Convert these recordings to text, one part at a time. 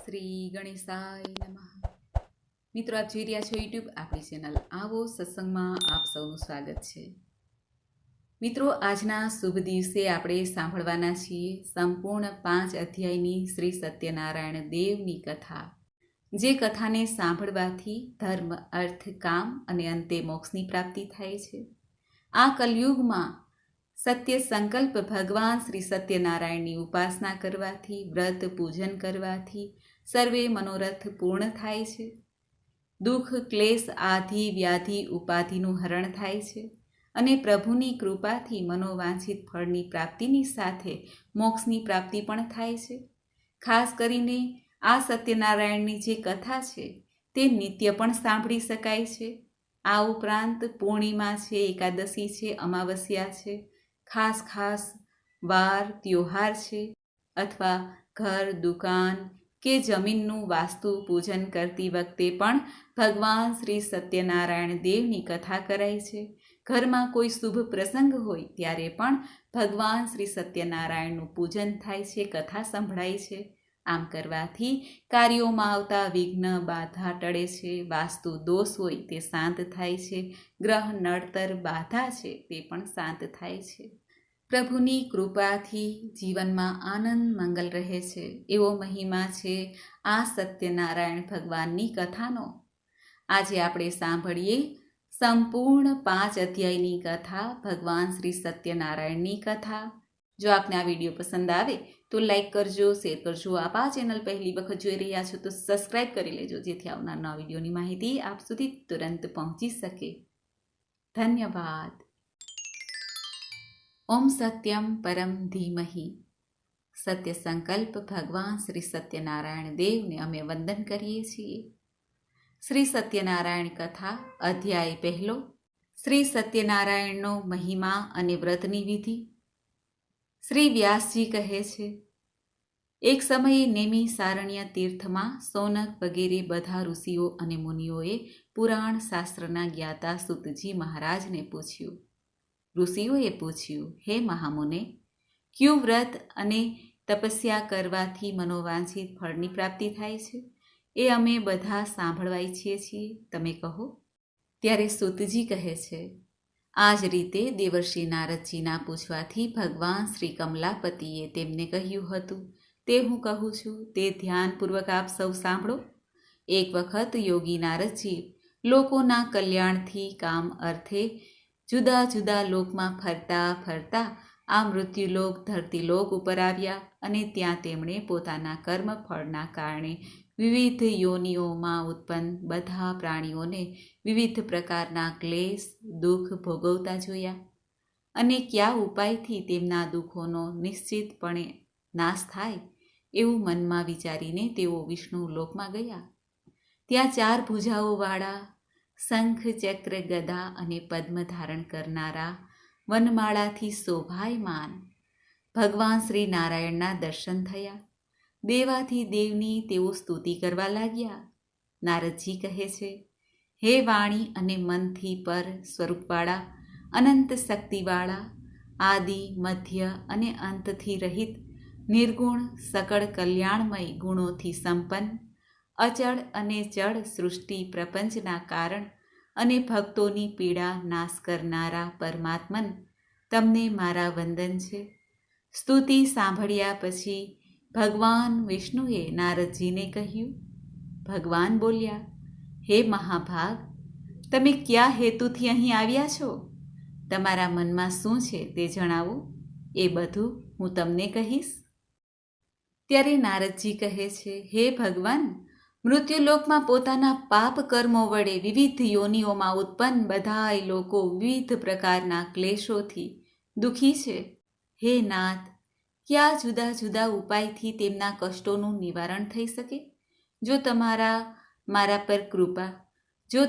શ્રી ગણેશાય નમઃ. મિત્રો, આપ જોઈ રહ્યા છો યુટ્યુબ આપણી ચેનલ આવો સત્સંગમાં આપ સૌનું સ્વાગત છે. મિત્રો, આજના શુભ દિવસે આપણે સાંભળવાના છીએ સંપૂર્ણ 5 અધ્યાયની શ્રી સત્યનારાયણ દેવની કથા. જે કથાને સાંભળવાથી ધર્મ, અર્થ, કામ અને અંતે મોક્ષની પ્રાપ્તિ થાય છે. આ કલયુગમાં સત્ય સંકલ્પ ભગવાન શ્રી સત્યનારાયણની ઉપાસના કરવાથી, વ્રત પૂજન કરવાથી સર્વે મનોરથ પૂર્ણ થાય છે. દુઃખ, ક્લેશ, આધિ, વ્યાધિ, ઉપાધિનું હરણ થાય છે અને પ્રભુની કૃપાથી મનોવાંછિત ફળની પ્રાપ્તિની સાથે મોક્ષની પ્રાપ્તિ પણ થાય છે. ખાસ કરીને આ સત્યનારાયણની જે કથા છે તે નિત્ય પણ સાંભળી શકાય છે. આ ઉપરાંત પૂર્ણિમા છે, એકાદશી છે, અમાવસ્યા છે, ખાસ વાર, ત્યોહાર છે અથવા ઘર, દુકાન કે જમીનનું વાસ્તુ પૂજન કરતી વખતે પણ ભગવાન શ્રી સત્યનારાયણ દેવની કથા કરાય છે. ઘરમાં કોઈ શુભ પ્રસંગ હોય ત્યારે પણ ભગવાન શ્રી સત્યનારાયણનું પૂજન થાય છે, કથા સંભળાય છે. આમ કરવાથી કાર્યોમાં આવતા વિઘ્ન, બાધા ટળે છે. વાસ્તુ દોષ હોય તે શાંત થાય છે. ગ્રહ નડતર, બાધા છે તે પણ શાંત થાય છે. પ્રભુની કૃપાથી જીવનમાં આનંદ મંગલ રહે છે. એવો મહિમા છે આ સત્યનારાયણ ભગવાનની કથાનો. આજે આપણે સાંભળીએ સંપૂર્ણ 5 અધ્યાયની કથા, ભગવાન શ્રી સત્યનારાયણની કથા. જો આપને આ વિડીયો પસંદ આવે તો લાઈક કરજો, શેર કરજો. આપ આ ચેનલ પહેલી વખત જોઈ રહ્યા છો તો સબસ્ક્રાઈબ કરી લેજો, જેથી આવનાર નવા વિડીયોની માહિતી આપ સુધી તુરંત પહોંચી શકે. ધન્યવાદ. ઓમ સત્યમ પરમ ધીમહિ. સત્ય સંકલ્પ ભગવાન શ્રી સત્યનારાયણ દેવને અમે વંદન કરીએ છીએ. શ્રી સત્યનારાયણ કથા, અધ્યાય પહેલો. શ્રી સત્યનારાયણનો મહિમા અને વ્રતની વિધિ. શ્રી વ્યાસજી કહે છે, એક સમયે નેમિ સારણ્ય તીર્થમાં સોનક વગેરે બધા ઋષિઓ અને મુનિઓએ પુરાણ શાસ્ત્રના જ્ઞાતા સૂતજી મહારાજને પૂછ્યું. ઋષિઓએ પૂછ્યું, હે મહામુને, ક્યું વ્રત અને તપસ્યા કરવાથી મનોવાંછિત ફળની પ્રાપ્તિ થાય છે? એ અમે બધા સાંભળવા ઈચ્છીએ છીએ, તમે કહો. ત્યારે સૂતજી કહે છે, આ જ રીતે દેવર્ષિ નારદજીના પૂછવાથી ભગવાન શ્રી કમલાપતિએ તેમને કહ્યું હતું તે હું કહું છું, તે ધ્યાનપૂર્વક આપ સૌ સાંભળો. એક વખત યોગી નારદજી લોકોના કલ્યાણથી કામ અર્થે જુદા જુદા લોકમાં ફરતા આ મૃત્યુલોક ધરતીલોક ઉપર આવ્યા અને ત્યાં તેમણે પોતાના કર્મ ફળના કારણે વિવિધ યોનિઓમાં ઉત્પન્ન બધા પ્રાણીઓને વિવિધ પ્રકારના ક્લેશ, દુઃખ ભોગવતા જોયા અને કયા ઉપાયથી તેમના દુઃખોનો નિશ્ચિતપણે નાશ થાય એવું મનમાં વિચારીને તેઓ વિષ્ણુ લોકમાં ગયા. ત્યાં 4 ભુજાઓવાળા, શંખ, ચક્ર, ગદા અને પદ્મ ધારણ કરનારા, વનમાળાથી શોભાયમાન ભગવાન શ્રી નારાયણના દર્શન થયા. દેવાથી દેવની તેઓ સ્તુતિ કરવા લાગ્યા. નારદજી કહે છે, હે વાણી અને મનથી પર સ્વરૂપવાળા, અનંત શક્તિવાળા, આદિ, મધ્ય અને અંતથી રહિત, નિર્ગુણ, સકળ કલ્યાણમય ગુણોથી સંપન્ન, અચળ અને ચળ સૃષ્ટિ પ્રપંચના કારણ અને ભક્તોની પીડા નાશ કરનારા પરમાત્મન, તમને મારા વંદન છે. સ્તુતિ સાંભળ્યા પછી ભગવાન વિષ્ણુએ નારદજીને કહ્યું. ભગવાન બોલ્યા, હે મહાભાગ, તમે કયા હેતુથી અહીં આવ્યા છો? તમારા મનમાં શું છે તે જણાવો, એ બધું હું તમને કહીશ. ત્યારે નારદજી કહે છે, હે ભગવાન, મૃત્યુલોકમાં પોતાના પાપ કર્મો વડે વિવિધ યોનિઓમાં ઉત્પન્ન બધાય લોકો વિવિધ પ્રકારના ક્લેશોથી દુઃખી છે. હે નાથ, કયા જુદા જુદા ઉપાયથી તેમના કષ્ટોનું નિવારણ થઈ શકે? જો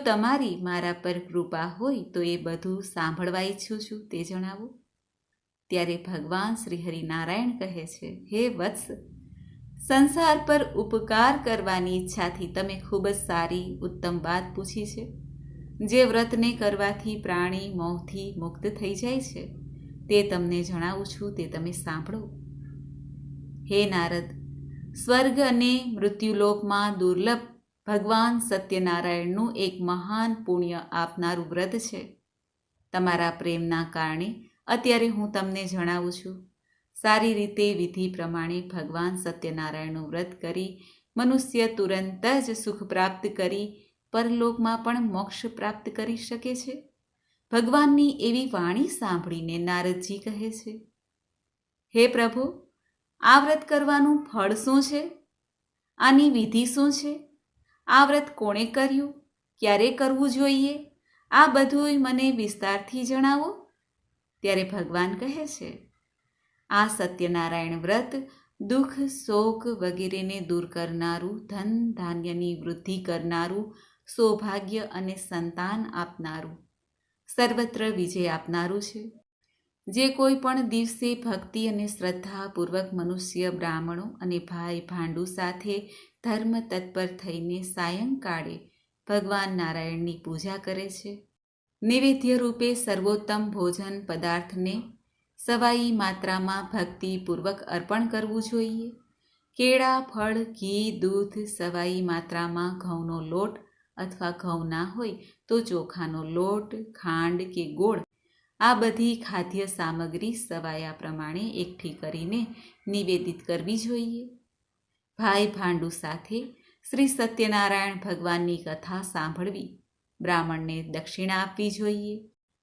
તમારી મારા પર કૃપા હોય તો એ બધું સાંભળવા ઈચ્છું છું, તે જણાવો. ત્યારે ભગવાન શ્રી હરિનારાયણ કહે છે, હે વત્સ, સંસાર પર ઉપકાર કરવાની ઈચ્છાથી તમે ખૂબ જ સારી ઉત્તમ વાત પૂછી છે. જે વ્રતને કરવાથી પ્રાણી મોહથી મુક્ત થઈ જાય છે તે તમને જણાવું છું, તે તમે સાંભળો. હે નારદ, સ્વર્ગ અને મૃત્યુલોકમાં દુર્લભ ભગવાન સત્યનારાયણનું એક મહાન પુણ્ય આપનારું વ્રત છે. તમારા પ્રેમના કારણે અત્યારે હું તમને જણાવું છું. સારી રીતે વિધિ પ્રમાણે ભગવાન સત્યનારાયણનું વ્રત કરી મનુષ્ય તુરંત જ સુખ પ્રાપ્ત કરી પરલોકમાં પણ મોક્ષ પ્રાપ્ત કરી શકે છે. ભગવાનની એવી વાણી સાંભળીને નારદજી કહે છે, હે પ્રભુ, આ વ્રત કરવાનું ફળ શું છે? આની વિધિ શું છે? આ વ્રત કોણે કર્યું? ક્યારે કરવું જોઈએ? આ બધુંય મને વિસ્તારથી જણાવો. ત્યારે ભગવાન કહે છે, આ સત્યનારાયણ વ્રત દુઃખ, શોક વગેરેને દૂર કરનારું, ધન ધાન્યની વૃદ્ધિ કરનારું, સૌભાગ્ય અને સંતાન આપનારું, સર્વત્ર વિજય આપનારું છે. જે કોઈ પણ દિવસે ભક્તિ અને શ્રદ્ધાપૂર્વક મનુષ્ય, બ્રાહ્મણો અને ભાઈ ભાંડુ સાથે ધર્મ તત્પર થઈને સાયંકાળે ભગવાન નારાયણની પૂજા કરે છે, નૈવેદ્ય રૂપે સર્વોત્તમ ભોજન પદાર્થને સવાઈ માત્રામાં ભક્તિપૂર્વક અર્પણ કરવું જોઈએ. કેળા, ફળ, ઘી, દૂધ, સવાઈ માત્રામાં ઘઉંનો લોટ અથવા ઘઉં ના હોય તો ચોખાનો લોટ, ખાંડ કે ગોળ, આ બધી ખાદ્ય સામગ્રી સવાયા પ્રમાણે એકઠી કરીને નિવેદિત કરવી જોઈએ. ભાઈ ભાંડુ સાથે શ્રી સત્યનારાયણ ભગવાનની કથા સાંભળવી, બ્રાહ્મણને દક્ષિણા આપવી જોઈએ.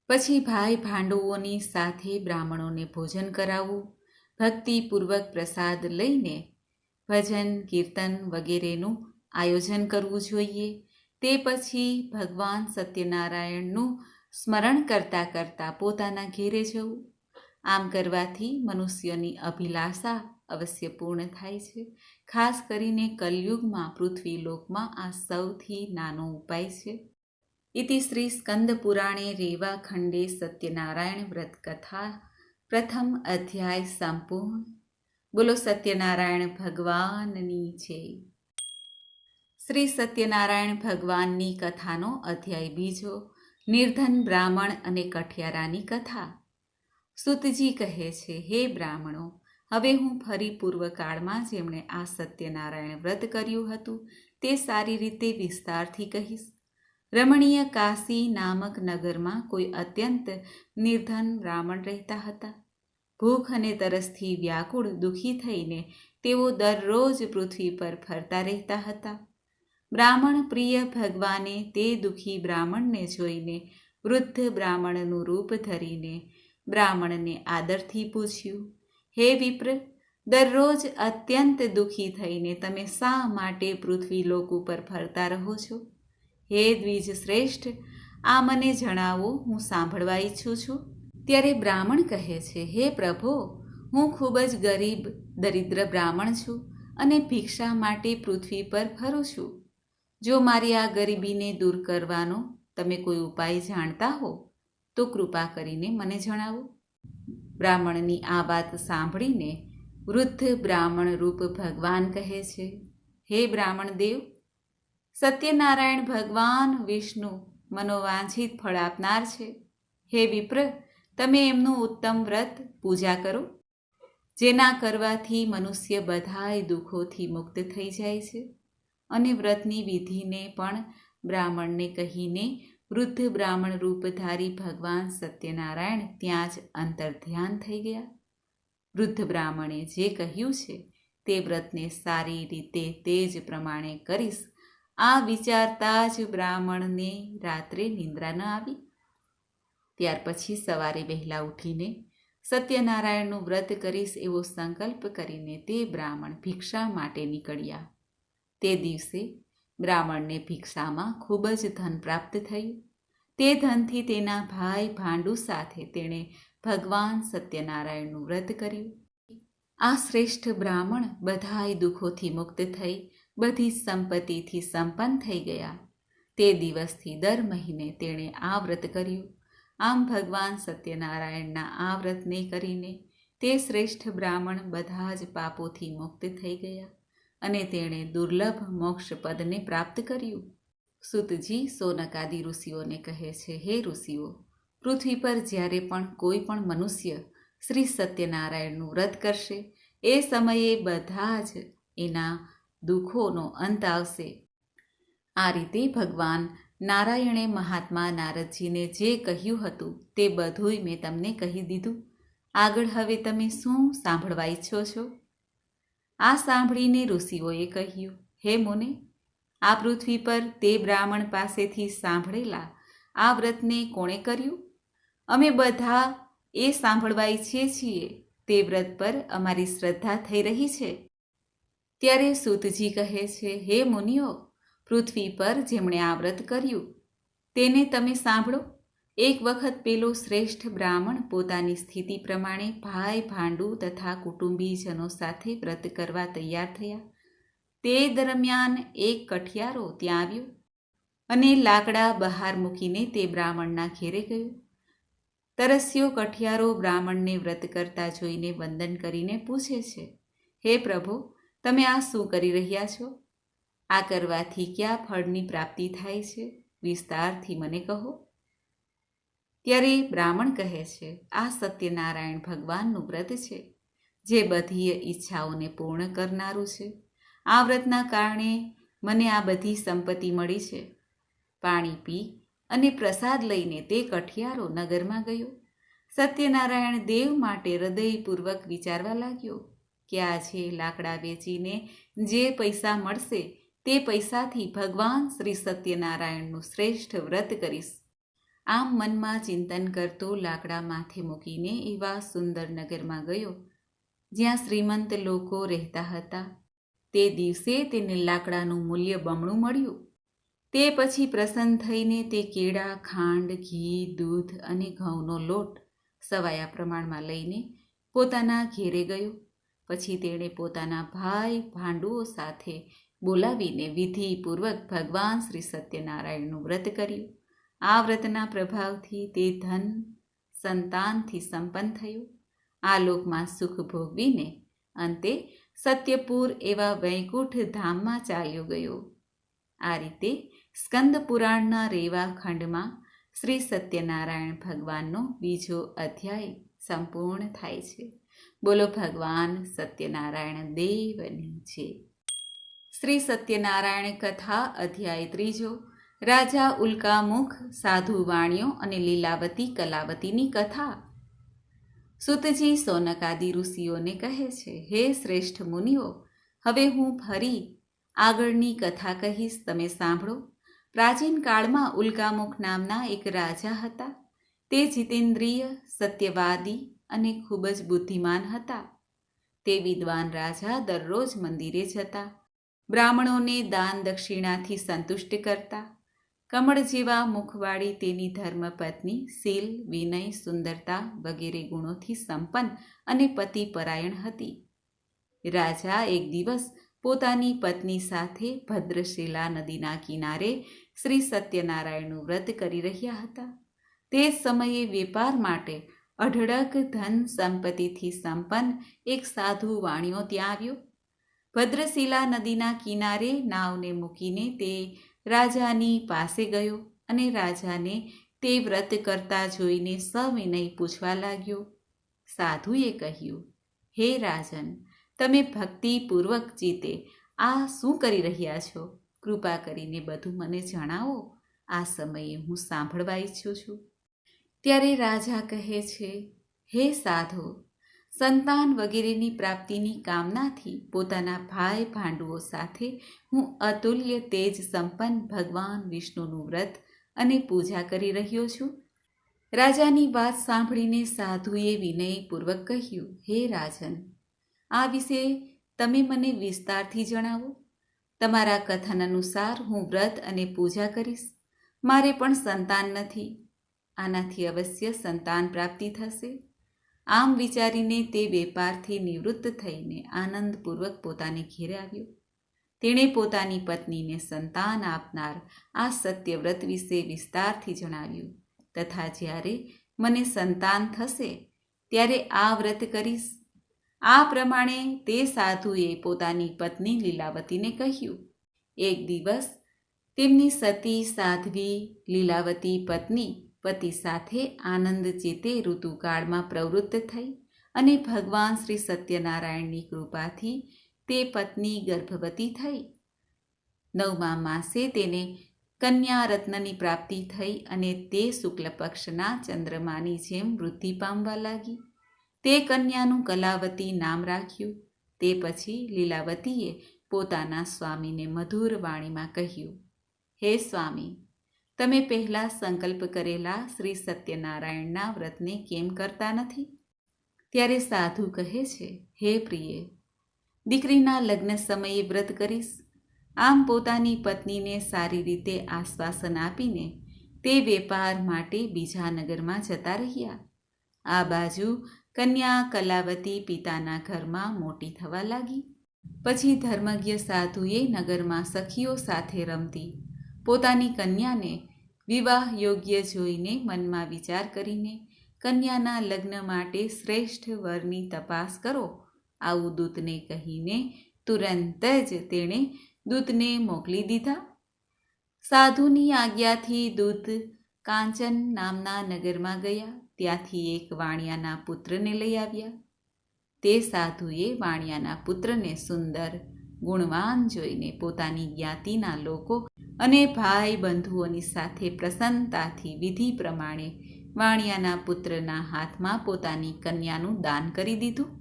પછી ભાઈ ભાંડુઓની સાથે બ્રાહ્મણોને ભોજન કરાવવું, ભક્તિપૂર્વક પ્રસાદ લઈને ભજન, કીર્તન વગેરેનું આયોજન કરવું જોઈએ. તે પછી ભગવાન સત્યનારાયણનું સ્મરણ કરતાં કરતાં પોતાના ઘેરે જવું. આમ કરવાથી મનુષ્યની અભિલાષા અવશ્ય પૂર્ણ થાય છે. ખાસ કરીને કલયુગમાં પૃથ્વીલોકમાં આ સૌથી નાનો ઉપાય છે. ઇતિ શ્રી સ્કંદ પુરાણે રેવા ખંડે સત્યનારાયણ વ્રત કથા પ્રથમ અધ્યાય સંપૂર્ણ. બોલો સત્યનારાયણ ભગવાનની જય. શ્રી સત્યનારાયણ ભગવાનની કથાનો અધ્યાય બીજો, નિર્ધન બ્રાહ્મણ અને કઠિયારાની કથા. સુતજી કહે છે, હે બ્રાહ્મણો, હવે હું ફરી પૂર્વકાળમાં જેમણે આ સત્યનારાયણ વ્રત કર્યું હતું તે સારી રીતે વિસ્તારથી કહીશ. રમણીય કાશી નામક નગરમાં કોઈ અત્યંત નિર્ધન બ્રાહ્મણ રહેતા હતા. ભૂખ અને તરસથી વ્યાકુળ દુઃખી થઈને તેઓ દરરોજ પૃથ્વી પર ફરતા રહેતા હતા. બ્રાહ્મણ પ્રિય ભગવાને તે દુઃખી બ્રાહ્મણને જોઈને વૃદ્ધ બ્રાહ્મણનું રૂપ ધરીને બ્રાહ્મણને આદરથી પૂછ્યું, હે વિપ્ર, દરરોજ અત્યંત દુઃખી થઈને તમે શા માટે પૃથ્વીલોક ઉપર ફરતા રહો છો? હે દ્વિજ શ્રેષ્ઠ, આ મને જણાવો, હું સાંભળવા ઈચ્છું છું. ત્યારે બ્રાહ્મણ કહે છે, હે પ્રભો, હું ખૂબ જ ગરીબ દરિદ્ર બ્રાહ્મણ છું અને ભિક્ષા માટે પૃથ્વી પર ફરું છું. જો મારી આ ગરીબીને દૂર કરવાનો તમે કોઈ ઉપાય જાણતા હો તો કૃપા કરીને મને જણાવો. બ્રાહ્મણની આ વાત સાંભળીને વૃદ્ધ બ્રાહ્મણ રૂપ ભગવાન કહે છે, હે બ્રાહ્મણ દેવ, સત્યનારાયણ ભગવાન વિષ્ણુ મનોવાંછિત ફળ આપનાર છે. હે વિપ્ર, તમે એમનું ઉત્તમ વ્રત પૂજા કરો, જેના કરવાથી મનુષ્ય બધાય દુઃખોથી મુક્ત થઈ જાય છે. અને વ્રતની વિધિને પણ બ્રાહ્મણને કહીને વૃદ્ધ બ્રાહ્મણ રૂપધારી ભગવાન સત્યનારાયણ ત્યાં જ અંતર્ધ્યાન થઈ ગયા. વૃદ્ધ બ્રાહ્મણે જે કહ્યું છે તે વ્રતને સારી રીતે તે જ પ્રમાણે કરીશ, આ વિચારતા જ બ્રાહ્મણને રાત્રે નિંદ્રા ન આવી. ત્યાર પછી સવારે વહેલા ઉઠીને સત્યનારાયણનું વ્રત કરીશ એવો સંકલ્પ કરીને તે બ્રાહ્મણ ભિક્ષા માટે નીકળ્યા. તે દિવસે બ્રાહ્મણને ભિક્ષામાં ખૂબ જ ધન પ્રાપ્ત થયું. તે ધનથી તેના ભાઈ ભાંડુ સાથે તેણે ભગવાન સત્યનારાયણનું વ્રત કર્યું. આ શ્રેષ્ઠ બ્રાહ્મણ બધાય દુઃખોથી મુક્ત થઈ બધી સંપત્તિથી સંપન્ન થઈ ગયા. તે દિવસથી દર મહિને તેણે આ વ્રત કર્યું. આમ ભગવાન સત્યનારાયણના આ વ્રતને કરીને તે શ્રેષ્ઠ બ્રાહ્મણ બધા જ પાપોથી મુક્ત થઈ ગયા અને તેણે દુર્લભ મોક્ષ પદને પ્રાપ્ત કર્યું. સુતજી સોનકાદી ઋષિઓને કહે છે, હે ઋષિઓ, પૃથ્વી પર જ્યારે પણ કોઈ પણ મનુષ્ય શ્રી સત્યનારાયણનું વ્રત કરશે એ સમયે બધા જ એના દુઃખોનો અંત આવશે. આ રીતે ભગવાન નારાયણે મહાત્મા નારદજીને જે કહ્યું હતું તે બધુંય મેં તમને કહી દીધું. આગળ હવે તમે શું સાંભળવા ઈચ્છો છો? આ સાંભળીને ઋષિઓએ કહ્યું, હે મુને, આ પૃથ્વી પર તે બ્રાહ્મણ પાસેથી સાંભળેલા આ વ્રતને કોણે કર્યું? અમે બધા એ સાંભળવા ઈચ્છીએ છીએ. તે વ્રત પર અમારી શ્રદ્ધા થઈ રહી છે. ત્યારે સૂતજી કહે છે, હે મુનિઓ, પૃથ્વી પર જેમણે આ વ્રત કર્યું તેને તમે સાંભળો. એક વખત પેલો શ્રેષ્ઠ બ્રાહ્મણ પોતાની સ્થિતિ પ્રમાણે ભાઈ ભાંડુ તથા કુટુંબીજનો સાથે વ્રત કરવા તૈયાર થયા. તે દરમિયાન એક કઠિયારો ત્યાં આવ્યો અને લાકડા બહાર મૂકીને તે બ્રાહ્મણના ઘેરે ગયો. તરસ્યો કઠિયારો બ્રાહ્મણને વ્રત કરતા જોઈને વંદન કરીને પૂછે છે, હે પ્રભો, તમે આ શું કરી રહ્યા છો? આ કરવાથી કયા ફળની પ્રાપ્તિ થાય છે? વિસ્તારથી મને કહો. ત્યારે બ્રાહ્મણ કહે છે, આ સત્યનારાયણ ભગવાનનું વ્રત છે, જે બધી ઈચ્છાઓને પૂર્ણ કરનારું છે. આ વ્રતના કારણે મને આ બધી સંપત્તિ મળી છે. પાણી પી અને પ્રસાદ લઈને તે કઠિયારો નગરમાં ગયો. સત્યનારાયણ દેવ માટે હૃદયપૂર્વક વિચારવા લાગ્યો કે આજે લાકડા વેચીને જે પૈસા મળશે તે પૈસાથી ભગવાન શ્રી સત્યનારાયણનું શ્રેષ્ઠ વ્રત કરીશ. આમ મનમાં ચિંતન કરતો લાકડા માથે મૂકીને એવા સુંદર નગરમાં ગયો જ્યાં શ્રીમંત લોકો રહેતા હતા. તે દિવસે તેને લાકડાનું મૂલ્ય બમણું મળ્યું. તે પછી પ્રસન્ન થઈને તે કેળા, ખાંડ, ઘી, દૂધ અને ઘઉંનો લોટ સવાયા પ્રમાણમાં લઈને પોતાના ઘેરે ગયો. પછી તેણે પોતાના ભાઈ ભાંડુઓ સાથે બોલાવીને વિધિપૂર્વક ભગવાન શ્રી સત્યનારાયણનું વ્રત કર્યું. આ વ્રતના પ્રભાવથી તે ધન સંતાનથી સંપન્ન થયું. આ લોકમાં સુખ ભોગવીને અંતે સત્યપુર એવા વૈકુંઠ ધામમાં ચાલ્યો ગયો. આ રીતે સ્કંદ પુરાણના રેવા ખંડમાં શ્રી સત્યનારાયણ ભગવાનનો બીજો અધ્યાય સંપૂર્ણ થાય છે. બોલો ભગવાન સત્યનારાયણ દેવની જય. શ્રી સત્યનારાયણ કથા અધ્યાય ત્રીજો. રાજા ઉલ્કામુખ, સાધુ વાણિયો અને લીલાવતી કલાવતીની કથા. સૂતજી સૌનકાદિ ઋષિઓને કહે છે, હે શ્રેષ્ઠ મુનિઓ, હવે હું ફરી આગળની કથા કહીશ, તમે સાંભળો. પ્રાચીન કાળમાં ઉલ્કામુખ નામના એક રાજા હતા. તે જીતેન્દ્રિય, સત્યવાદી અને ખૂબ જ બુદ્ધિમાન હતા. તે વિદ્વાન રાજા દરરોજ મંદિરે જતા, બ્રાહ્મણોને દાન દક્ષિણાથી સંતુષ્ટ કરતા. કમળ જેવા મુખવાળી તેની ધર્મપત્ની શીલ, વિનય, સુંદરતા વગેરે ગુણોથી સંપન્ન અને પતિપરાયણ હતી. રાજા એક દિવસ પોતાની પત્ની સાથે ભદ્રશિલા નદીના કિનારે શ્રી સત્યનારાયણનું વ્રત કરી રહ્યા હતા. તે સમયે વેપાર માટે અઢળક ધન સંપત્તિથી સંપન્ન એક સાધુ વાણિયો ત્યાં આવ્યો. ભદ્રશિલા નદીના કિનારે નાવને મૂકીને તે રાજાની પાસે ગયો અને રાજાને તે વ્રત કરતા જોઈને સવિનય પૂછવા લાગ્યો. સાધુએ કહ્યું, હે રાજન, તમે ભક્તિપૂર્વક જીતે આ શું કરી રહ્યા છો? કૃપા કરીને બધું મને જણાવો. આ સમયે હું સાંભળવા ઈચ્છું છું. ત્યારે રાજા કહે છે, હે સાધુ, સંતાન વગેરેની પ્રાપ્તિની કામનાથી પોતાના ભાઈ ભાંડુઓ સાથે હું અતુલ્ય તેજ સંપન્ન ભગવાન વિષ્ણુનું વ્રત અને પૂજા કરી રહ્યો છું. રાજાની વાત સાંભળીને સાધુએ વિનયપૂર્વક કહ્યું, હે રાજન, આ વિશે તમે મને વિસ્તારથી જણાવો. તમારા કથન અનુસાર હું વ્રત અને પૂજા કરીશ. મારે પણ સંતાન નથી. આનાથી અવશ્ય સંતાન પ્રાપ્તિ થશે. આમ વિચારીને તે વેપારથી નિવૃત્ત થઈને આનંદપૂર્વક પોતાને ઘેરે આવ્યો. તેણે પોતાની પત્નીને સંતાન આપનાર આ સત્યવ્રત વિશે વિસ્તારથી જણાવ્યું તથા જ્યારે મને સંતાન થશે ત્યારે આ વ્રત કરીશ. આ પ્રમાણે તે સાધુએ પોતાની પત્ની લીલાવતીને કહ્યું. એક દિવસ તેમની સતી સાધ્વી લીલાવતી પત્ની પતિ સાથે આનંદ ચેતે ઋતુકાળમાં પ્રવૃત્ત થઈ અને ભગવાન શ્રી સત્યનારાયણની કૃપાથી તે પત્ની ગર્ભવતી થઈ. 9મા માસે તેને કન્યા રત્નની પ્રાપ્તિ થઈ અને તે શુક્લ પક્ષના ચંદ્રમાની જેમ વૃદ્ધિ પામવા લાગી. તે કન્યાનું કલાવતી નામ રાખ્યું. તે પછી લીલાવતીએ પોતાના સ્વામીને મધુર વાણીમાં કહ્યું, હે સ્વામી, તમે પહેલાં સંકલ્પ કરેલા શ્રી સત્યનારાયણના વ્રતને કેમ કરતા નથી? ત્યારે સાધુ કહે છે, હે પ્રિય, દીકરીના લગ્ન સમયે વ્રત કરીશ. આમ પોતાની પત્નીને સારી રીતે આશ્વાસન આપીને તે વેપાર માટે બીજા નગરમાં જતા રહ્યા. આ બાજુ કન્યા કલાવતી પિતાના ઘરમાં મોટી થવા લાગી. પછી ધર્મજ્ઞ સાધુએ નગરમાં સખીઓ સાથે રમતી પોતાની કન્યાને વિવાહ યોગ્ય જોઈને મનમાં વિચાર કરીને કન્યાના લગ્ન માટે શ્રેષ્ઠ વરની તપાસ કરો, આવું દૂતને કહીને તુરંત જ તેણે દૂતને મોકલી દીધા. સાધુની આજ્ઞાથી દૂત કાંચન નામના નગરમાં ગયા. ત્યાંથી એક વાણિયાના પુત્રને લઈ આવ્યા. તે સાધુએ વાણિયાના પુત્રને સુંદર, ગુણવાન જોઈને પોતાની જ્ઞાતિના લોકો અને ભાઈ બંધુઓની સાથે પ્રસન્નતાથી વિધિ પ્રમાણે વાણિયાના પુત્રના હાથમાં પોતાની કન્યાનું દાન કરી દીધું.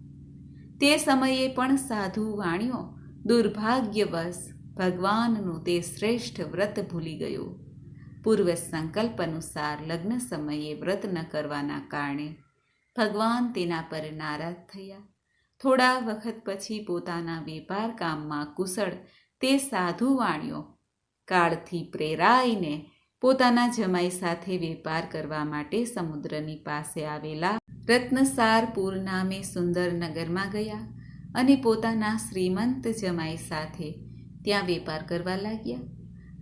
તે સમયે પણ સાધુ વાણિયો દુર્ભાગ્યવશ ભગવાનનું તે શ્રેષ્ઠ વ્રત ભૂલી ગયો. પૂર્વ સંકલ્પ અનુસાર લગ્ન સમયે વ્રત ન કરવાના કારણે ભગવાન તેના પર નારાજ થયા. થોડા વખત પછી પોતાના વેપાર કામમાં કુશળ તે સાધુ વાણિયો કાળથી પ્રેરાઈને પોતાના જમાઈ સાથે વેપાર કરવા માટે સમુદ્રની પાસે આવેલા રત્નસારપુર નામે સુંદર નગરમાં ગયા અને પોતાના શ્રીમંત જમાઈ સાથે ત્યાં વેપાર કરવા લાગ્યા.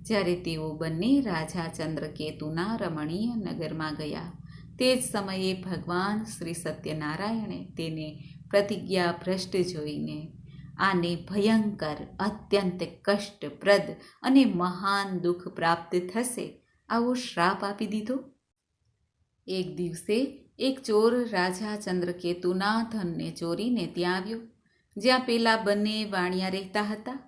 જ્યારે તેઓ બંને રાજા ચંદ્રકેતુના રમણીય નગરમાં ગયા, તે જ સમયે ભગવાન શ્રી સત્યનારાયણે તેને પ્રતિજ્ઞા ભ્રષ્ટ જોઈને આને ભયંકર, અત્યંત કષ્ટપ્રદ અને મહાન દુઃખ પ્રાપ્ત થશે આવો શ્રાપ આપી દીધો. એક દિવસે એક ચોર રાજા ચંદ્રકેતુના ધનને ચોરીને ત્યાં આવ્યો, જ્યાં પેલા બંને વાણિયા રહેતા હતા.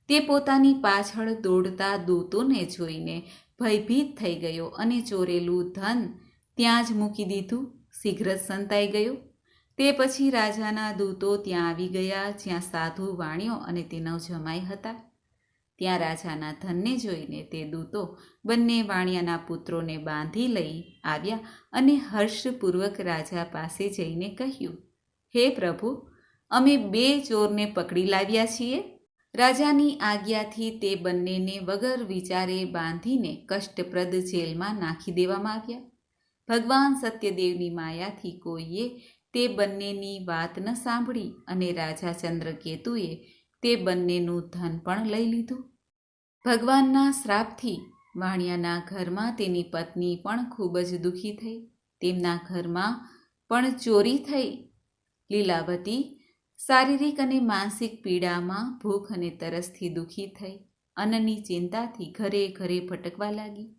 તે પોતાની પાછળ દોડતા દૂતોને જોઈને ભયભીત થઈ ગયો અને ચોરેલું ધન ત્યાં જ મૂકી દીધું. શીઘ્ર જ સંતાઈ ગયો. તે પછી રાજાના દૂતો ત્યાં આવી ગયા, જ્યાં સાધુ વાણિયો અને તેનો જમાઈ હતા. ત્યાં રાજાના ધનને જોઈને તે દૂતો બંને વાણિયાના પુત્રોને બાંધી લઈ આવ્યા અને હર્ષપૂર્વક રાજા પાસે જઈને કહ્યું, હે પ્રભુ, અમે 2 ચોરને પકડી લાવ્યા છીએ. રાજાની આજ્ઞાથી તે બંનેને વગર વિચારે બાંધીને કષ્ટપ્રદ જેલમાં નાખી દેવામાં આવ્યા. ભગવાન સત્યદેવની માયાથી કોઈએ તે બંનેની વાત ન સાંભળી અને રાજા ચંદ્રકેતુએ તે બંનેનું ધન પણ લઈ લીધું. ભગવાનના શ્રાપથી વાણિયાના ઘરમાં તેની પત્ની પણ ખૂબ જ દુઃખી થઈ. તેમના ઘરમાં પણ ચોરી થઈ. લીલાવતી શારીરિક અને માનસિક પીડામાં ભૂખ અને તરસથી દુઃખી થઈ. અન્નની ચિંતાથી ઘરે ઘરે ભટકવા લાગી.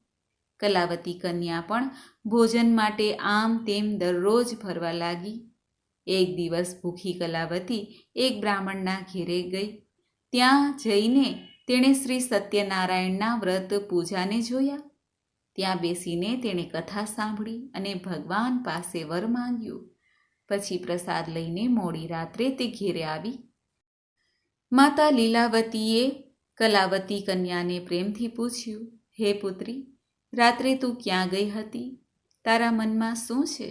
કલાવતી કન્યા પણ ભોજન માટે આમ તેમ દરરોજ ફરવા લાગી. એક દિવસ ભૂખી કલાવતી એક બ્રાહ્મણના ઘેરે ગઈ. ત્યાં જઈને તેણે શ્રી સત્યનારાયણના વ્રત પૂજાને જોયા. ત્યાં બેસીને તેણે કથા સાંભળી અને ભગવાન પાસે વર માંગ્યું. પછી પ્રસાદ લઈને મોડી રાત્રે તે ઘેરે આવી. માતા લીલાવતીએ કલાવતી કન્યાને પ્રેમથી પૂછ્યું, હે પુત્રી, રાત્રે તું ક્યાં ગઈ હતી? તારા મનમાં શું છે?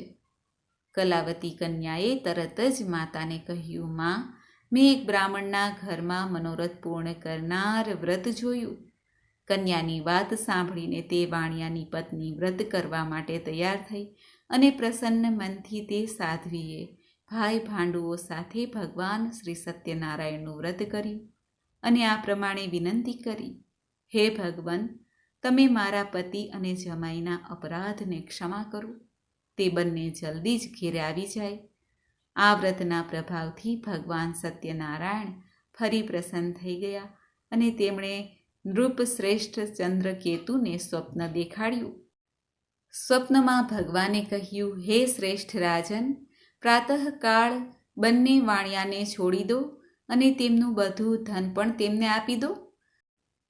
કલાવતી કન્યાએ તરત જ માતાને કહ્યું, માં, મેં એક બ્રાહ્મણના ઘરમાં મનોરથ પૂર્ણ કરનાર વ્રત જોયું. કન્યાની વાત સાંભળીને તે વાણિયાની પત્ની વ્રત કરવા માટે તૈયાર થઈ અને પ્રસન્ન મનથી તે સાધ્વીએ ભાઈ ભાંડુઓ સાથે ભગવાન શ્રી સત્યનારાયણનું વ્રત કર્યું અને આ પ્રમાણે વિનંતી કરી, હે ભગવાન, તમે મારા પતિ અને જમાઈના અપરાધને ક્ષમા કરો. તે બંને જલ્દી જ ઘેરે આવી જાય. આ વ્રતના પ્રભાવથી ભગવાન સત્યનારાયણ ફરી પ્રસન્ન થઈ ગયા અને તેમણે નૃપશ્રેષ્ઠ ચંદ્રકેતુને સ્વપ્ન દેખાડ્યું. સ્વપ્નમાં ભગવાને કહ્યું, હે શ્રેષ્ઠ રાજન, પ્રાતઃકાળ બંને વાણિયાને છોડી દો અને તેમનું બધું ધન પણ તેમને આપી દો,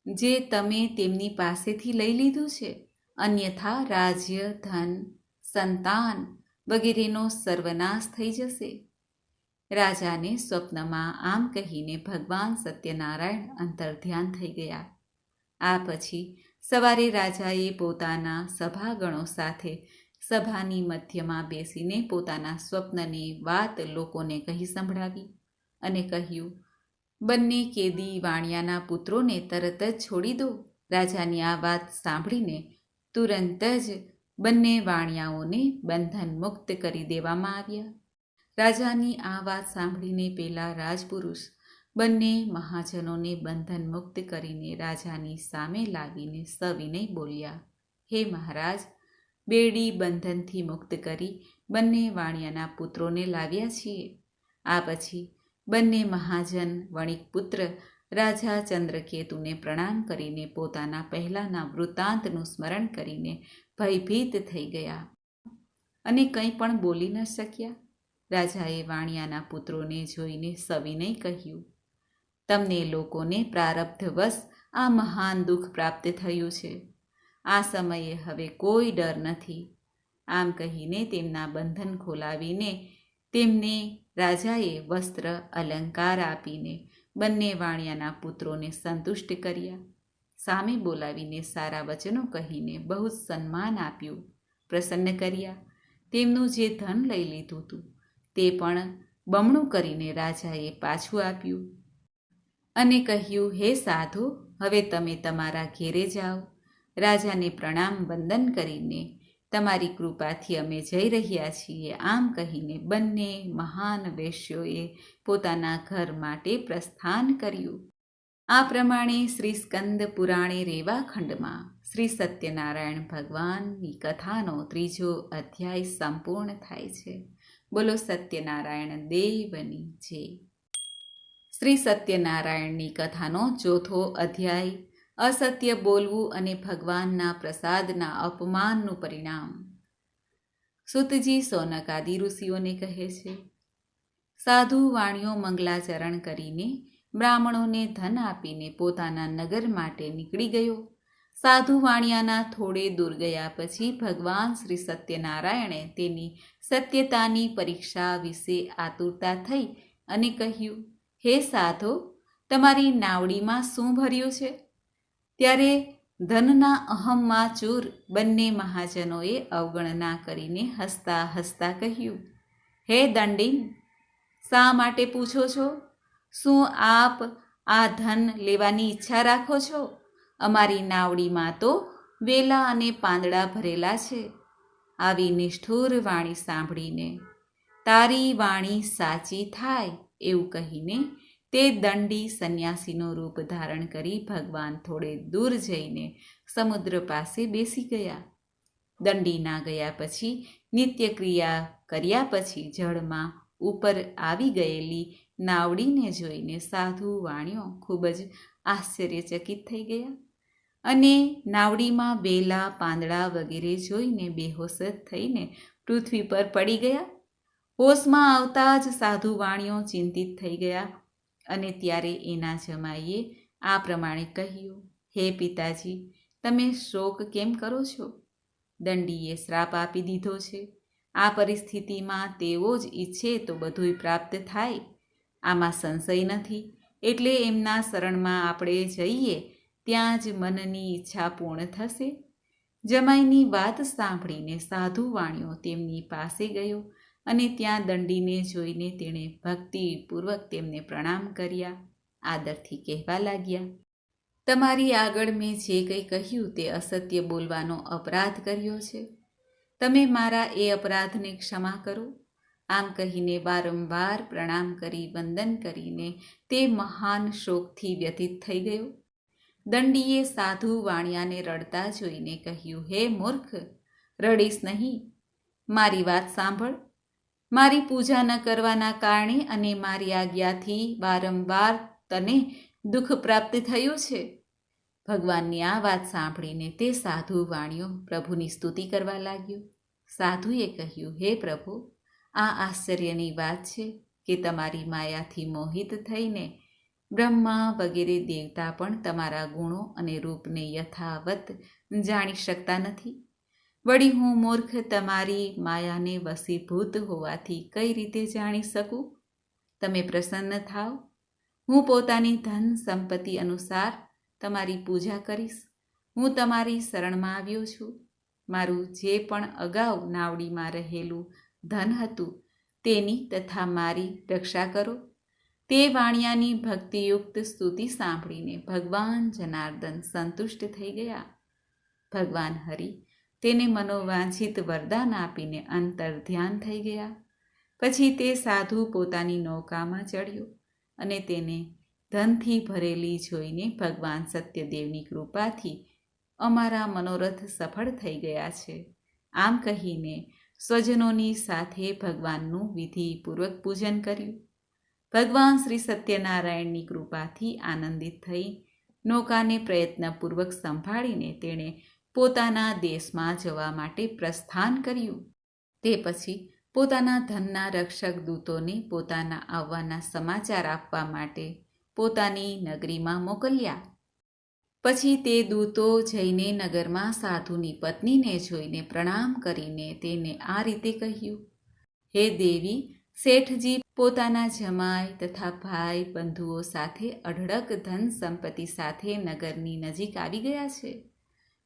જે તમે તેમની પાસેથી લઈ લીધું છે. અન્યથા રાજ્ય, ધન, સંતાન વગેરેનો સર્વનાશ થઈ જશે. રાજાને સ્વપ્નમાં આમ કહીને ભગવાન સત્યનારાયણ અંતર્ધ્યાન થઈ ગયા. આ પછી સવારે રાજાએ પોતાના સભાગણો સાથે સભાની મધ્યમાં બેસીને પોતાના સ્વપ્નની વાત લોકોને કહી સંભળાવી અને કહ્યું, બંને કેદી વાણિયાના પુત્રોને તરત જ છોડી દો. રાજાની આ વાત સાંભળીને તુરંત જ બંને વાણિયાઓને બંધન મુક્ત કરી દેવામાં આવ્યા. રાજાની આ વાત સાંભળીને પેલા રાજપુરુષ બંને મહાજનોને બંધન મુક્ત કરીને રાજાની સામે લાવીને સવિનય બોલ્યા, હે મહારાજ, બેડી બંધનથી મુક્ત કરી બંને વાણિયાના પુત્રોને લાવ્યા છીએ. આ પછી બંને મહાજન વણિક પુત્ર રાજા ચંદ્રકેતુને પ્રણામ કરીને પોતાના પહેલાંના વૃત્તાંતનું સ્મરણ કરીને ભયભીત થઈ ગયા અને કંઈ પણ બોલી ન શક્યા. રાજાએ વાણિયાના પુત્રોને જોઈને સવિનય કહ્યું, તમને લોકોને પ્રારબ્ધવશ આ મહાન દુઃખ પ્રાપ્ત થયું છે. આ સમયે હવે કોઈ ડર નથી. આમ કહીને તેમના બંધન ખોલાવીને તેમને રાજાએ વસ્ત્ર અલંકાર આપીને બંને વાણિયાના પુત્રોને સંતુષ્ટ કર્યા. સામે બોલાવીને સારા વચનો કહીને બહુ જ સન્માન આપ્યું, પ્રસન્ન કર્યા. તેમનું જે ધન લઈ લીધું હતું તે પણ બમણું કરીને રાજાએ પાછું આપ્યું અને કહ્યું, હે સાધુ, હવે તમે તમારા ઘેરે જાઓ. રાજાને પ્રણામ વંદન કરીને તમારી કૃપાથી અમે જઈ રહ્યા છીએ. આમ કહીને બંને મહાન વૈશ્યોએ પોતાના ઘર માટે પ્રસ્થાન કર્યું. આ પ્રમાણે શ્રી સ્કંદ પુરાણે રેવા ખંડમાં શ્રી સત્યનારાયણ ભગવાનની કથાનો 3જો અધ્યાય સંપૂર્ણ થાય છે. બોલો સત્યનારાયણ દેવની જય. શ્રી સત્યનારાયણની કથાનો 4થો અધ્યાય, અસત્ય બોલવું અને ભગવાનના પ્રસાદના અપમાનનું પરિણામ. સુતજી સૌનકાદિ ઋષિઓને કહે છે, સાધુ વાણીઓ મંગલાચરણ કરીને બ્રાહ્મણોને ધન આપીને પોતાના નગર માટે નીકળી ગયો. સાધુ વાણિયાના થોડે દૂર ગયા પછી ભગવાન શ્રી સત્યનારાયણે તેની સત્યતાની પરીક્ષા વિશે આતુરતા થઈ અને કહ્યું, હે સાધો, તમારી નાવડીમાં શું ભર્યું છે? ત્યારે ધનના અહમમાં ચૂર બંને મહાજનોએ અવગણના કરીને હસતા હસતા કહ્યું, હે દંડીન, શા માટે પૂછો છો? શું આપ આ ધન લેવાની ઈચ્છા રાખો છો? અમારી નાવડીમાં તો વેલા અને પાંદડા ભરેલા છે. આવી નિષ્ઠુર વાણી સાંભળીને તારી વાણી સાચી થાય એવું કહીને તે દંડી સંન્યાસીનું રૂપ ધારણ કરી ભગવાન થોડે દૂર જઈને સમુદ્ર પાસે બેસી ગયા. દંડીના ગયા પછી નિત્યક્રિયા કર્યા પછી જળમાં ઉપર આવી ગયેલી નાવડીને જોઈને સાધુ વાણિયો ખૂબ જ આશ્ચર્યચકિત થઈ ગયા અને નાવડીમાં વેલા પાંદડા વગેરે જોઈને બેહોશ થઈને પૃથ્વી પર પડી ગયા. હોશમાં આવતા જ સાધુ વાણિયો ચિંતિત થઈ ગયા અને ત્યારે એના જમાઈએ આ પ્રમાણે કહ્યું, હે પિતાજી, તમે શોક કેમ કરો છો? દંડીએ શ્રાપ આપી દીધો છે. આ પરિસ્થિતિમાં તેઓ જ ઈચ્છે તો બધુંય પ્રાપ્ત થાય, આમાં સંશય નથી. એટલે એમના શરણમાં આપણે જઈએ ત્યાં જ મનની ઈચ્છા પૂર્ણ થશે. જમાઈની વાત સાંભળીને સાધુ વાણિયો તેમની પાસે ગયો અને ત્યાં દંડીને જોઈને તેણે ભક્તિપૂર્વક તેમને પ્રણામ કર્યા. આદરથી કહેવા લાગ્યા, તમારી આગળ મેં જે કંઈ કહ્યું તે અસત્ય બોલવાનો અપરાધ કર્યો છે. તમે મારા એ અપરાધને ક્ષમા કરો. આમ કહીને વારંવાર પ્રણામ કરી વંદન કરીને તે મહાન શોકથી વ્યથિત થઈ ગયો. દંડીએ સાધુ વાણિયાને રડતા જોઈને કહ્યું, હે મૂર્ખ, રડીશ નહીં. મારી વાત સાંભળ. મારી પૂજા ન કરવાના કારણે અને મારી આજ્ઞાથી વારંવાર તને દુઃખ પ્રાપ્ત થયું છે. ભગવાનની આ વાત સાંભળીને તે સાધુ વાણિયો પ્રભુની સ્તુતિ કરવા લાગ્યો. સાધુએ કહ્યું, હે પ્રભુ, આ આશ્ચર્યની વાત છે. કે તમારી માયાથી મોહિત થઈને બ્રહ્મા વગેરે દેવતા પણ તમારા ગુણો અને રૂપને યથાવત જાણી શકતા નથી? વળી હું મૂર્ખ તમારી માયાને વશીભૂત હોવાથી કઈ રીતે જાણી શકું? તમે પ્રસન્ન થાઓ, હું પોતાની ધન સંપત્તિ અનુસાર તમારી પૂજા કરીશ. હું તમારી શરણમાં આવ્યો છું. મારું જે પણ અગાઉ નાવડીમાં રહેલું ધન હતું તેની તથા મારી રક્ષા કરો. તે વાણિયાની ભક્તિયુક્ત સ્તુતિ સાંભળીને ભગવાન જનાર્દન સંતુષ્ટ થઈ ગયા. ભગવાન હરિ તેને મનોવાંછિત વરદાન આપીને અંતર ધ્યાન થઈ ગયા. પછી તે સાધુ પોતાની નૌકામાં ચડ્યો અને તેને ધનથી ભરેલી જોઈને ભગવાન સત્યદેવની કૃપાથી અમારા મનોરથ સફળ થઈ ગયા છે. આમ કહીને સ્વજનોની સાથે ભગવાનનું વિધિપૂર્વક પૂજન કર્યું. ભગવાન શ્રી સત્યનારાયણની કૃપાથી આનંદિત થઈ નૌકાને પ્રયત્નપૂર્વક સંભાળીને તેણે પોતાના દેશમાં જવા માટે પ્રસ્થાન કર્યું. તે પછી પોતાના ધનના રક્ષક દૂતોને પોતાના આવવાના સમાચાર આપવા માટે પોતાની નગરીમાં મોકલ્યા. પછી તે દૂતો જઈને નગરમાં સાધુની પત્નીને જોઈને પ્રણામ કરીને તેને આ રીતે કહ્યું, હે દેવી, શેઠજી પોતાના જમાઈ તથા ભાઈ બંધુઓ સાથે અઢળક ધન સંપત્તિ સાથે નગરની નજીક આવી ગયા છે.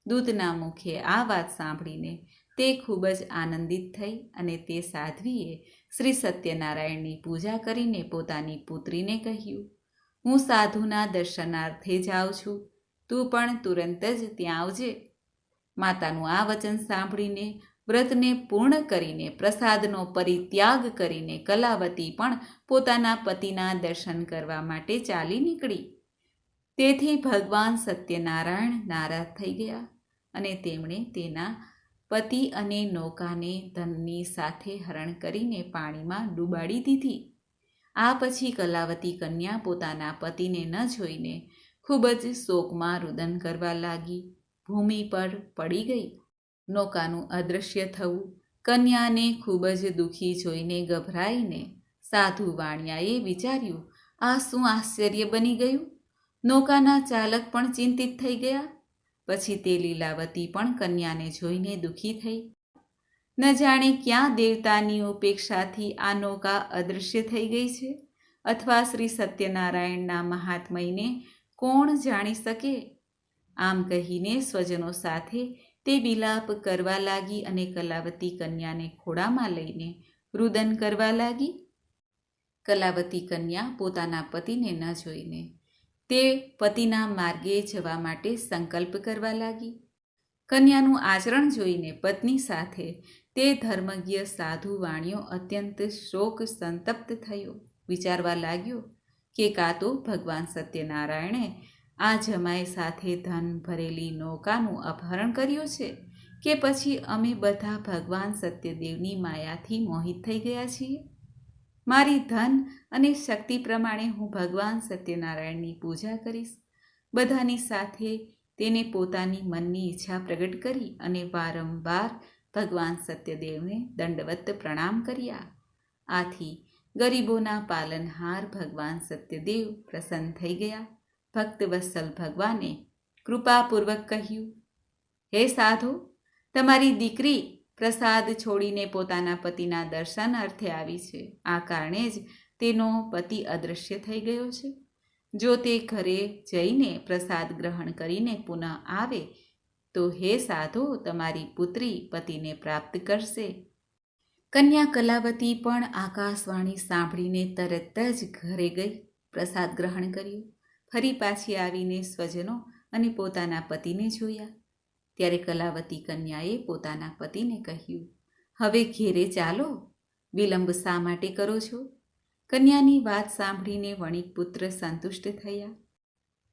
દૂતના મુખે આ વાત સાંભળીને તે ખૂબ જ આનંદિત થઈ અને તે સાધ્વીએ શ્રી સત્યનારાયણની પૂજા કરીને પોતાની પુત્રીને કહ્યું, હું સાધુના દર્શનાર્થે જાઉં છું, તું પણ તુરંત જ ત્યાં આવજે. માતાનું આ વચન સાંભળીને વ્રતને પૂર્ણ કરીને પ્રસાદનો પરિત્યાગ કરીને કલાવતી પણ પોતાના પતિના દર્શન કરવા માટે ચાલી નીકળી. તેથી ભગવાન સત્યનારાયણ નારાજ થઈ ગયા અને તેમણે તેના પતિ અને નૌકાને ધનની સાથે હરણ કરીને પાણીમાં ડૂબાડી દીધી. આ પછી કલાવતી કન્યા પોતાના પતિને ન જોઈને ખૂબ જ શોકમાં રુદન કરવા લાગી. ભૂમિ પર પડી ગઈ. નૌકાનું અદૃશ્ય થવું કન્યાને ખૂબ જ દુઃખી જોઈને ગભરાઈને સાધુ વાણિયાએ વિચાર્યું, આ શું આશ્ચર્ય બની ગયું? નૌકાના ચાલક પણ ચિંતિત થઈ ગયા. પછી તે લીલાવતી પણ કન્યાને જોઈને દુઃખી થઈ. ન જાણે ક્યાં દેવતાની ઉપેક્ષાથી આ નૌકા અદૃશ્ય થઈ ગઈ છે, અથવા શ્રી સત્યનારાયણના મહાત્મયને કોણ જાણી શકે? આમ કહીને સ્વજનો સાથે તે વિલાપ કરવા લાગી અને કલાવતી કન્યાને ખોળામાં લઈને રુદન કરવા લાગી. કલાવતી કન્યા પોતાના પતિને ન જોઈને તે પતિના માર્ગે જવા માટે સંકલ્પ કરવા લાગી. કન્યાનું આચરણ જોઈને પત્ની સાથે તે ધર્મજ્ઞ સાધુ વાણિયો અત્યંત શોક સંતપ્ત થયો. વિચારવા લાગ્યો કે કાં તો ભગવાન સત્યનારાયણે આ જમાઈ સાથે ધન ભરેલી નૌકાનું અપહરણ કર્યું છે, કે પછી અમે બધા ભગવાન સત્યદેવની માયાથી મોહિત થઈ ગયા છીએ. મારી ધન અને શક્તિ પ્રમાણે હું ભગવાન સત્યનારાયણની પૂજા કરીશ. બધાની સાથે તેને પોતાની મનની ઈચ્છા પ્રગટ કરી અને વારંવાર ભગવાન સત્યદેવને દંડવત પ્રણામ કર્યા. આથી ગરીબોના પાલનહાર ભગવાન સત્યદેવ પ્રસન્ન થઈ ગયા. ભક્તવત્સલ ભગવાને કૃપાપૂર્વક કહ્યું, હે સાધુ, તમારી દીકરી પ્રસાદ છોડીને પોતાના પતિના દર્શન અર્થે આવી છે. આ કારણે જ તેનો પતિ અદૃશ્ય થઈ ગયો છે. જો તે ઘરે જઈને પ્રસાદ ગ્રહણ કરીને પુનઃ આવે તો હે સાધુ, તમારી પુત્રી પતિને પ્રાપ્ત કરશે. કન્યા કલાવતી પણ આકાશવાણી સાંભળીને તરત જ ઘરે ગઈ, પ્રસાદ ગ્રહણ કર્યો. ફરી પાછી આવીને સ્વજનો અને પોતાના પતિને જોયા. ત્યારે કલાવતી કન્યાએ પોતાના પતિને કહ્યું, હવે ઘેરે ચાલો, વિલંબ શા માટે કરો છો? કન્યાની વાત સાંભળીને વણિક પુત્ર સંતુષ્ટ થયા.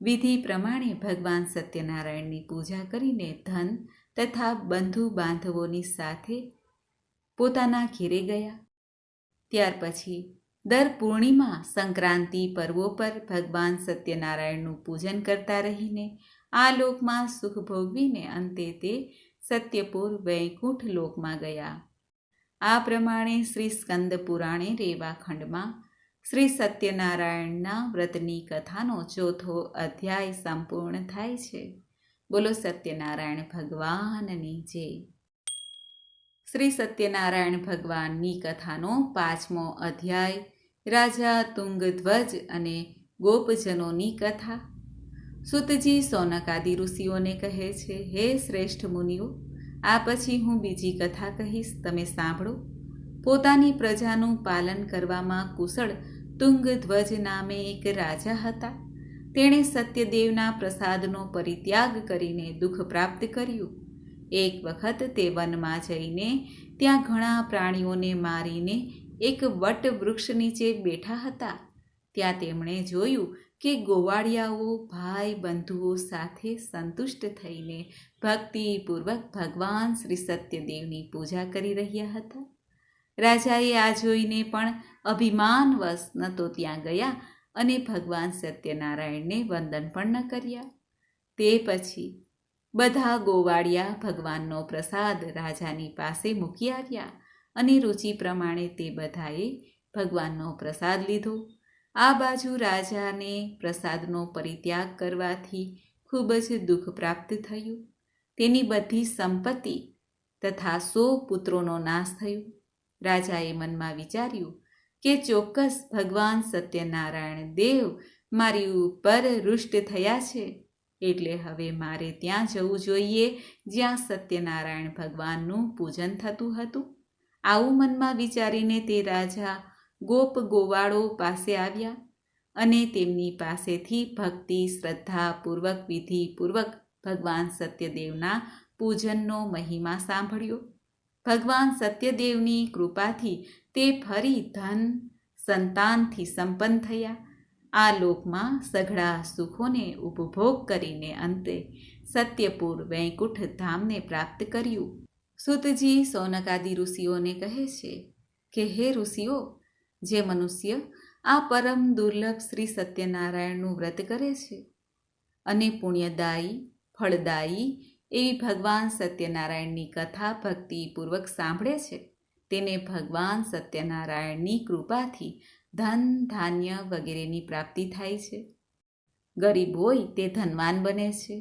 વિધિ પ્રમાણે ભગવાન સત્યનારાયણની પૂજા કરીને ધન તથા બંધુ બાંધવોની સાથે પોતાના ઘેરે ગયા. ત્યાર પછી દર પૂર્ણિમા સંક્રાંતિ પર્વો પર ભગવાન સત્યનારાયણનું પૂજન કરતા રહીને આ લોકમાં સુખ ભોગવીને અંતે તે સત્યપુર વૈકુંઠ લોકમાં ગયા. આ પ્રમાણે શ્રી સ્કંદ પુરાણે રેવા ખંડમાં શ્રી સત્યનારાયણના વ્રતની કથાનો 4થો અધ્યાય સંપૂર્ણ થાય છે. બોલો સત્યનારાયણ ભગવાનની જય. શ્રી સત્યનારાયણ ભગવાનની કથાનો 5મો અધ્યાય રાજા તુંગધ્વજ અને ગોપજનોની કથા. સુતજી સૌનકાદિ ઋષિઓને કહે છે, હે શ્રેષ્ઠ મુનિઓ, આ પછી હું બીજી કથા કહીશ, તમે સાંભળો. પોતાની પ્રજાનું પાલન કરવામાં કુશળ તુંગધ્વજ નામે એક રાજા હતા. તેણે સત્યદેવના પ્રસાદનો પરિત્યાગ કરીને દુઃખ પ્રાપ્ત કર્યું. એક વખત તે વનમાં જઈને ત્યાં ઘણા પ્રાણીઓને મારીને એક વટ વૃક્ષ નીચે બેઠા હતા. ત્યાં તેમણે જોયું કે ગોવાળિયાઓ ભાઈ બંધુઓ સાથે સંતુષ્ટ થઈને ભક્તિપૂર્વક ભગવાન શ્રી સત્યદેવની પૂજા કરી રહ્યા હતા. રાજાએ આ જોઈને પણ અભિમાનવશ ન તો ત્યાં ગયા અને ભગવાન સત્યનારાયણને વંદન પણ ન કર્યા. તે પછી બધા ગોવાળિયા ભગવાનનો પ્રસાદ રાજાની પાસે મૂકી આવ્યા અને રુચિ પ્રમાણે તે બધાએ ભગવાનનો પ્રસાદ લીધો. આ બાજુ રાજાને પ્રસાદનો પરિત્યાગ કરવાથી ખૂબ જ દુઃખ પ્રાપ્ત થયું. તેની બધી સંપત્તિ તથા 100 પુત્રોનો નાશ થયો. રાજાએ મનમાં વિચાર્યું કે ચોક્કસ ભગવાન સત્યનારાયણ દેવ મારી ઉપર રૂષ્ટ થયા છે, એટલે હવે મારે ત્યાં જવું જોઈએ જ્યાં સત્યનારાયણ ભગવાનનું પૂજન થતું હતું. આવું મનમાં વિચારીને તે રાજા ગોવાળો પાસે આવ્યા અને તેમની પાસેથી ભક્તિ શ્રદ્ધાપૂર્વક વિધિપૂર્વક ભગવાન સત્યદેવના પૂજનનો મહિમા સાંભળ્યો. ભગવાન સત્યદેવની કૃપાથી તે ફરી ધન સંતાનથી સંપન્ન થયા. આ લોકમાં સઘળા સુખોને ઉપભોગ કરીને અંતે સત્યપુર વૈકુંઠ ધામને પ્રાપ્ત કર્યું. સુતજી સૌનકાદિ ઋષિઓને કહે છે કે હે ઋષિઓ, જે મનુષ્ય આ પરમ દુર્લભ શ્રી સત્યનારાયણનું વ્રત કરે છે અને પુણ્યદાયી ફળદાયી એવી ભગવાન સત્યનારાયણની કથા ભક્તિપૂર્વક સાંભળે છે, તેને ભગવાન સત્યનારાયણની કૃપાથી ધન ધાન્ય વગેરેની પ્રાપ્તિ થાય છે. ગરીબ હોય તે ધનવાન બને છે.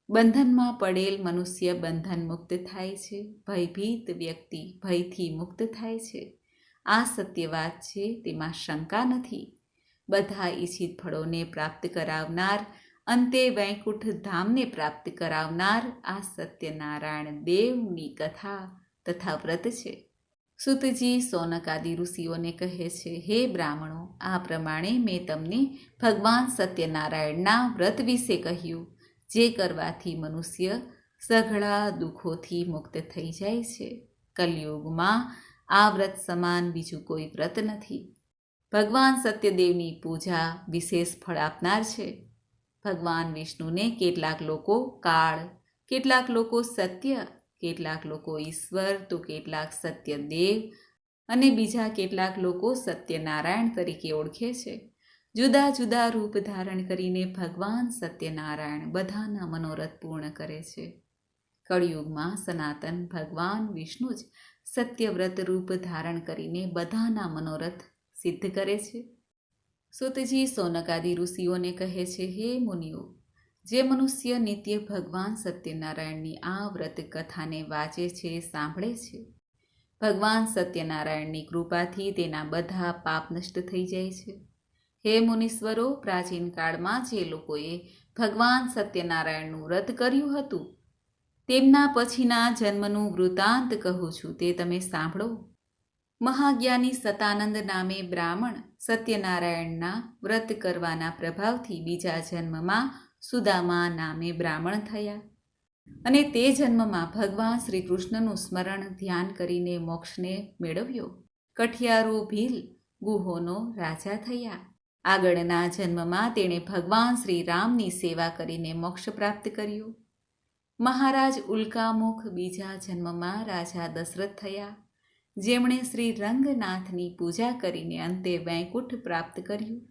બંધનમાં પડેલ મનુષ્ય બંધન મુક્ત થાય છે. ભયભીત વ્યક્તિ ભયથી મુક્ત થાય છે. આ સત્ય વાત છે, તેમાં શંકા નથી. બધા ઈચ્છિત ફળોને પ્રાપ્ત કરાવનાર, અંતે વૈકુંઠ ધામને પ્રાપ્ત કરાવનાર આ સત્યનારાયણ દેવની કથા તથા વ્રત છે. સુતજી સૌનકાદિ ઋષિઓને કહે છે, હે બ્રાહ્મણો, આ પ્રમાણે મેં તમને ભગવાન સત્યનારાયણના વ્રત વિશે કહ્યું, જે કરવાથી મનુષ્ય સઘળા દુઃખોથી મુક્ત થઈ જાય છે. કલયુગમાં આ વ્રત સમાન બીજું કોઈ વ્રત નથી. ભગવાન સત્યદેવની પૂજા વિશેષ ફળ આપનાર છે. ભગવાન વિષ્ણુને કેટલાક લોકો કાળ, કેટલાક લોકો સત્ય, કેટલાક લોકો ઈશ્વર, તો કેટલાક સત્યદેવ અને બીજા કેટલાક લોકો સત્યનારાયણ તરીકે ઓળખે છે. જુદા જુદા રૂપ ધારણ કરીને ભગવાન સત્યનારાયણ બધાના મનોરથ પૂર્ણ કરે છે. કળિયુગમાં સનાતન ભગવાન વિષ્ણુ જ સત્યવ્રત રૂપ ધારણ કરીને બધાના મનોરથ સિદ્ધ કરે છે. સુતજી સૌનકાદિ ઋષિઓને કહે છે, હે મુનિઓ, જે મનુષ્ય નિત્ય ભગવાન સત્યનારાયણની આ વ્રત કથાને વાંચે છે, સાંભળે છે, ભગવાન સત્યનારાયણની કૃપાથી તેના બધા પાપ નષ્ટ થઈ જાય છે. હે મુનીશ્વરો, પ્રાચીન કાળમાં જે લોકોએ ભગવાન સત્યનારાયણનું વ્રત કર્યું હતું, તેમના પછીના જન્મનું વૃત્તાંત કહું છું, તે તમે સાંભળો. મહાજ્ઞાની સતાનંદ નામે બ્રાહ્મણ સત્યનારાયણના વ્રત કરવાના પ્રભાવથી બીજા જન્મમાં સુદામા નામે બ્રાહ્મણ થયા અને તે જન્મમાં ભગવાન શ્રી કૃષ્ણનું સ્મરણ ધ્યાન કરીને મોક્ષને મેળવ્યો. કઠિયારો ભીલ ગુહોનો રાજા થયા. આગળના જન્મમાં તેણે ભગવાન શ્રી રામની સેવા કરીને મોક્ષ પ્રાપ્ત કર્યો. મહારાજ ઉલ્કામુખ બીજા જન્મમાં રાજા દશરથ થયા, જેમણે શ્રી રંગનાથની પૂજા કરીને અંતે વૈકુંઠ પ્રાપ્ત કર્યું.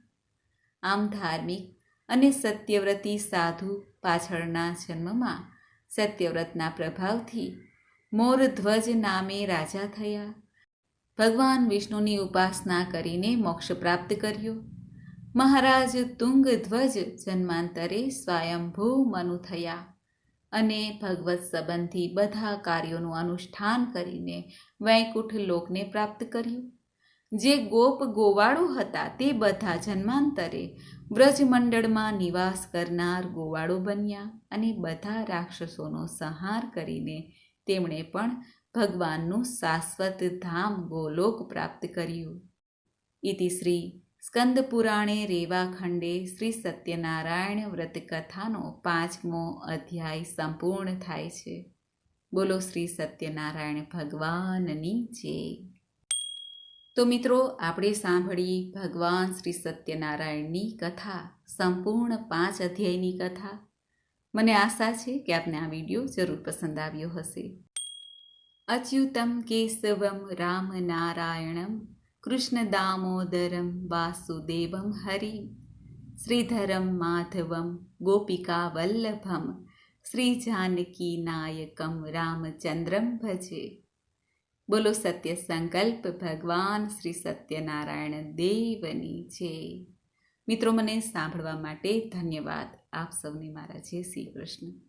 આમ ધાર્મિક અને સત્યવ્રતી સાધુ પાછળના જન્મમાં સત્યવ્રતના પ્રભાવથી મોરધ્વજ નામે રાજા થયા. ભગવાન વિષ્ણુની ઉપાસના કરીને મોક્ષ પ્રાપ્ત કર્યો. મહારાજ તુંગધ્વજ જન્માંતરે સ્વયંભૂ મનુ થયા અને ભગવત સંબંધી બધા કાર્યોનું અનુષ્ઠાન કરીને વૈકુંઠ લોકને પ્રાપ્ત કર્યું. જે ગોપ ગોવાળો હતા તે બધા જન્માંતરે વ્રજમંડળમાં નિવાસ કરનાર ગોવાળો બન્યા અને બધા રાક્ષસોનો સંહાર કરીને તેમણે પણ ભગવાનનું શાશ્વત ધામ ગોલોક પ્રાપ્ત કર્યું. ઇતિ શ્રી સ્કંદ પુરાણે રેવાખંડે શ્રી સત્યનારાયણ વ્રત કથાનો 5મો અધ્યાય સંપૂર્ણ થાય છે. બોલો શ્રી સત્યનારાયણ ભગવાનની જય. તો મિત્રો, આપણે સાંભળી ભગવાન શ્રી સત્યનારાયણની કથા, સંપૂર્ણ 5 અધ્યાયની કથા. મને આશા છે કે આપને આ વિડીયો જરૂર પસંદ આવ્યો હશે. અચ્યુતમ કેશવમ રામ નારાયણમ કૃષ્ણ દામોદરમ વાસુદેવમ હરિ શ્રીધરમ માધવમ ગોપિકા વલ્લભમ શ્રી જાનકી નાયકમ રામચંદ્રમ ભજે. બોલો સત્ય સંકલ્પ ભગવાન શ્રી સત્યનારાયણ દેવની જય. મિત્રો, મને સાંભળવા માટે ધન્યવાદ. આપ સૌને મારા જય શ્રી કૃષ્ણ.